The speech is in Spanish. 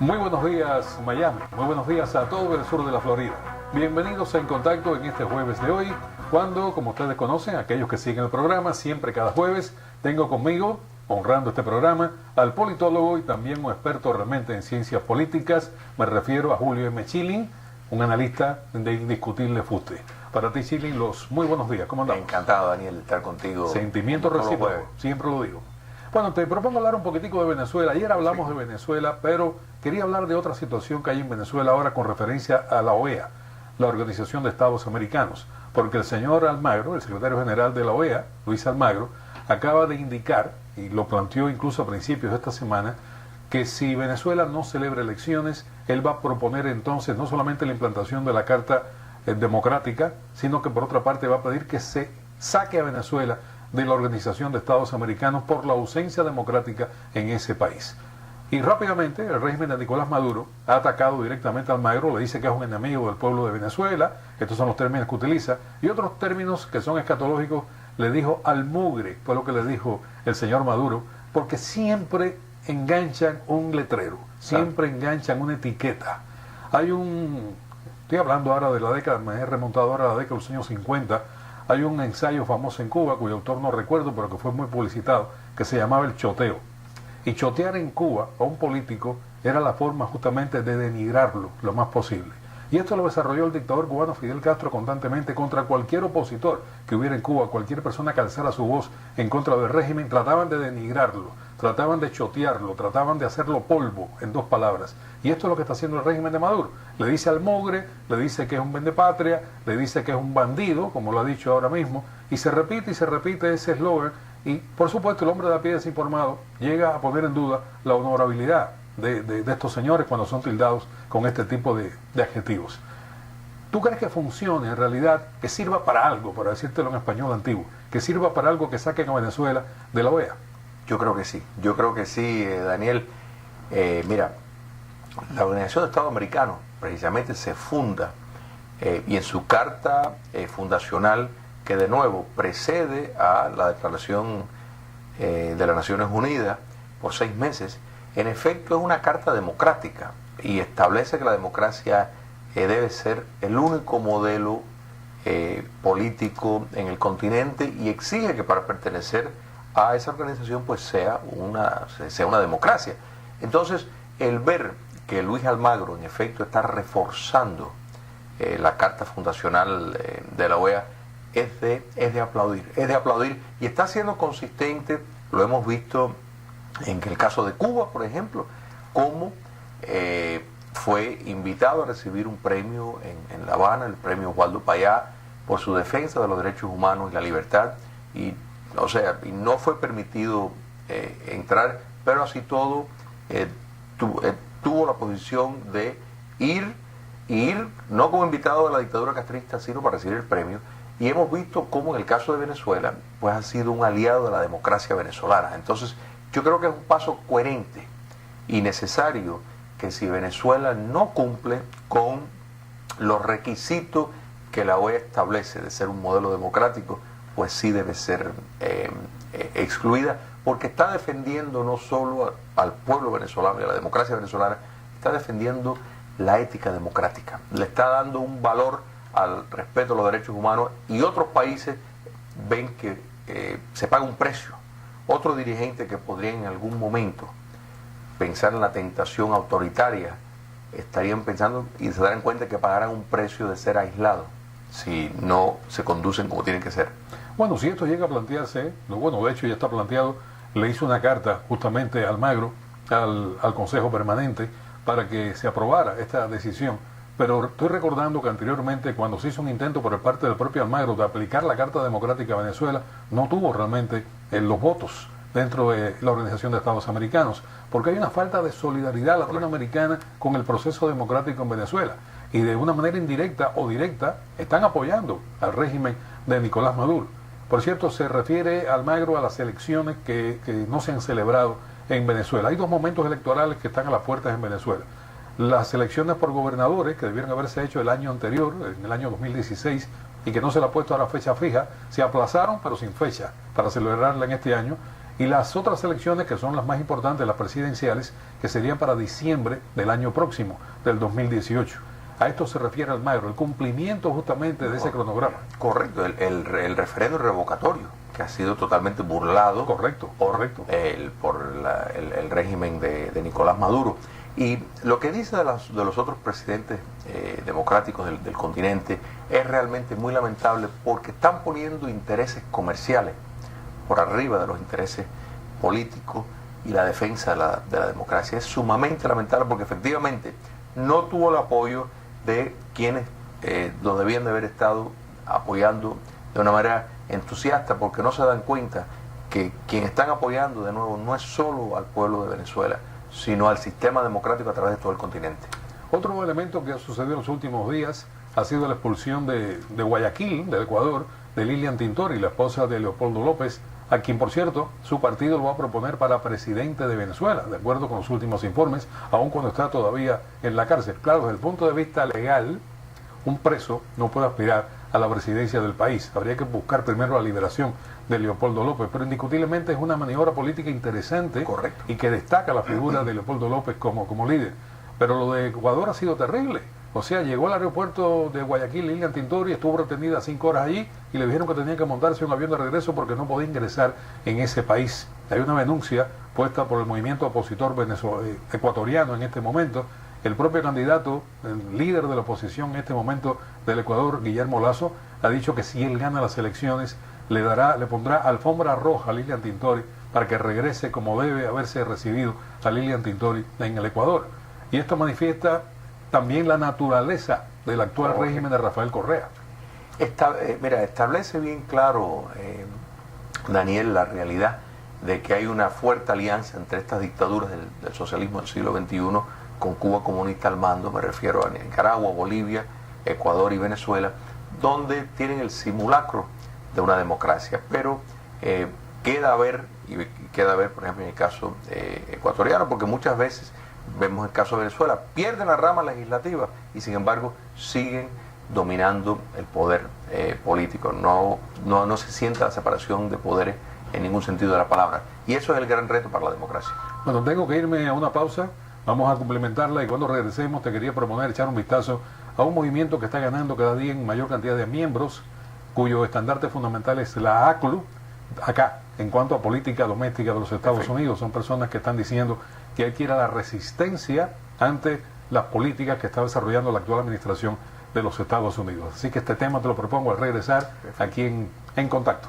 Muy buenos días, Miami. Muy buenos días a todo el sur de la Florida. Bienvenidos a En Contacto en este jueves de hoy, cuando, como ustedes conocen, aquellos que siguen el programa, siempre cada jueves, tengo conmigo, honrando este programa, al politólogo y también un experto realmente en ciencias políticas. Me refiero a Julio M. Schilling, un analista de indiscutible fuste. Para ti, Schilling, los muy buenos días. ¿Cómo andamos? Encantado, Daniel, de estar contigo. Sentimiento recíproco, siempre lo digo. Bueno, te propongo hablar un poquitico de Venezuela. Ayer hablamos de Venezuela, pero quería hablar de otra situación que hay en Venezuela ahora con referencia a la OEA, la Organización de Estados Americanos, porque el señor Almagro, el secretario general de la OEA, Luis Almagro, acaba de indicar, y lo planteó incluso a principios de esta semana, que si Venezuela no celebra elecciones, él va a proponer entonces no solamente la implantación de la Carta Democrática, sino que por otra parte va a pedir que se saque a Venezuela de la Organización de Estados Americanos por la ausencia democrática en ese país. Y rápidamente el régimen de Nicolás Maduro ha atacado directamente a Almagro, le dice que es un enemigo del pueblo de Venezuela, estos son los términos que utiliza, y otros términos que son escatológicos, le dijo al mugre, fue lo que le dijo el señor Maduro, porque siempre enganchan un letrero, siempre enganchan una etiqueta. Estoy hablando ahora de la década, me he remontado ahora a la década de los años 50, hay un ensayo famoso en Cuba, cuyo autor no recuerdo, pero que fue muy publicitado, que se llamaba el choteo. Y chotear en Cuba a un político era la forma justamente de denigrarlo lo más posible. Y esto lo desarrolló el dictador cubano Fidel Castro constantemente contra cualquier opositor que hubiera en Cuba, cualquier persona que alzara su voz en contra del régimen, trataban de denigrarlo, trataban de chotearlo, trataban de hacerlo polvo, en dos palabras. Y esto es lo que está haciendo el régimen de Maduro. Le dice al mugre, le dice que es un vendepatria, le dice que es un bandido, como lo ha dicho ahora mismo, y se repite ese eslogan. Y por supuesto el hombre de a pie desinformado llega a poner en duda la honorabilidad de estos señores cuando son tildados con este tipo de adjetivos. ¿Tú crees que funcione en realidad, que sirva para algo, para decírtelo en español antiguo, que sirva para algo que saquen a Venezuela de la OEA? Yo creo que sí, Daniel. Mira, la Organización de Estados Americanos precisamente se funda y en su carta fundacional, que de nuevo precede a la Declaración de las Naciones Unidas por 6 meses, en efecto es una carta democrática y establece que la democracia debe ser el único modelo político en el continente y exige que para pertenecer a esa organización pues sea una democracia. Entonces, el ver que Luis Almagro en efecto está reforzando la carta fundacional de la OEA es de aplaudir y está siendo consistente. Lo hemos visto en el caso de Cuba, por ejemplo, cómo fue invitado a recibir un premio en La Habana, el premio Osvaldo Payá, por su defensa de los derechos humanos y la libertad, y no fue permitido entrar, pero así todo tuvo la posición de ir no como invitado de la dictadura castrista, sino para recibir el premio. Y hemos visto cómo en el caso de Venezuela pues ha sido un aliado de la democracia venezolana. Entonces yo creo que es un paso coherente y necesario, que si Venezuela no cumple con los requisitos que la OEA establece de ser un modelo democrático, pues sí debe ser excluida, porque está defendiendo no solo al pueblo venezolano y a la democracia venezolana, está defendiendo la ética democrática, le está dando un valor al respeto a los derechos humanos, y otros países ven que se paga un precio. Otros dirigentes que podrían en algún momento pensar en la tentación autoritaria estarían pensando y se darán cuenta que pagarán un precio de ser aislados si no se conducen como tienen que ser. Bueno, si esto llega a plantearse, de hecho ya está planteado, le hizo una carta justamente a Almagro, al Consejo Permanente, para que se aprobara esta decisión. Pero estoy recordando que anteriormente, cuando se hizo un intento por parte del propio Almagro de aplicar la Carta Democrática a Venezuela, no tuvo realmente los votos dentro de la Organización de Estados Americanos, porque hay una falta de solidaridad latinoamericana con el proceso democrático en Venezuela, y de una manera indirecta o directa están apoyando al régimen de Nicolás Maduro. Por cierto, se refiere Almagro a las elecciones que no se han celebrado en Venezuela. Hay 2 momentos electorales que están a las puertas en Venezuela. Las elecciones por gobernadores, que debieron haberse hecho el año anterior, en el año 2016, y que no se le ha puesto a la fecha fija, se aplazaron pero sin fecha para celebrarla en este año. y las otras elecciones que son las más importantes, las presidenciales, que serían para diciembre del año próximo, del 2018. A esto se refiere Almagro, el cumplimiento justamente de ese cronograma. Correcto, el referendo revocatorio, que ha sido totalmente burlado Correcto. por el régimen de Nicolás Maduro. Y lo que dice de los otros presidentes democráticos del continente es realmente muy lamentable, porque están poniendo intereses comerciales por arriba de los intereses políticos y la defensa de la democracia. Es sumamente lamentable, porque efectivamente no tuvo el apoyo de quienes lo debían de haber estado apoyando de una manera entusiasta, porque no se dan cuenta que quienes están apoyando de nuevo no es solo al pueblo de Venezuela, sino al sistema democrático a través de todo el continente. Otro elemento que ha sucedido en los últimos días ha sido la expulsión de Guayaquil, del Ecuador, de Lilian Tintori, la esposa de Leopoldo López, a quien, por cierto, su partido lo va a proponer para presidente de Venezuela, de acuerdo con los últimos informes, aun cuando está todavía en la cárcel. Claro, desde el punto de vista legal, un preso no puede aspirar a la presidencia del país. Habría que buscar primero la liberación de Leopoldo López, pero indiscutiblemente es una maniobra política interesante. Correcto. Y que destaca la figura de Leopoldo López como líder. Pero lo de Ecuador ha sido terrible. O sea, llegó al aeropuerto de Guayaquil Lilian Tintori, estuvo retenida 5 horas allí y le dijeron que tenía que montarse un avión de regreso porque no podía ingresar en ese país. Hay una denuncia puesta por el movimiento opositor ecuatoriano en este momento. El propio candidato, el líder de la oposición en este momento del Ecuador, Guillermo Lasso, ha dicho que si él gana las elecciones le pondrá alfombra roja a Lilian Tintori para que regrese como debe haberse recibido a Lilian Tintori en el Ecuador. Y esto manifiesta también la naturaleza del actual régimen de Rafael Correa. Mira, establece bien claro, Daniel, la realidad de que hay una fuerte alianza entre estas dictaduras del socialismo del siglo XXI, con Cuba comunista al mando, me refiero a Nicaragua, Bolivia, Ecuador y Venezuela, donde tienen el simulacro de una democracia. Pero queda a ver, por ejemplo, en el caso ecuatoriano, porque muchas veces vemos el caso de Venezuela, pierden la rama legislativa y sin embargo siguen dominando el poder político. No se siente la separación de poderes en ningún sentido de la palabra, y eso es el gran reto para la democracia. Bueno, tengo que irme a una pausa, vamos a complementarla y cuando regresemos te quería proponer echar un vistazo a un movimiento que está ganando cada día en mayor cantidad de miembros, cuyo estandarte fundamental es la ACLU, acá, en cuanto a política doméstica de los Estados Unidos. Son personas que están diciendo que hay que ir a la resistencia ante las políticas que está desarrollando la actual administración de los Estados Unidos. Así que este tema te lo propongo al regresar aquí en Contacto.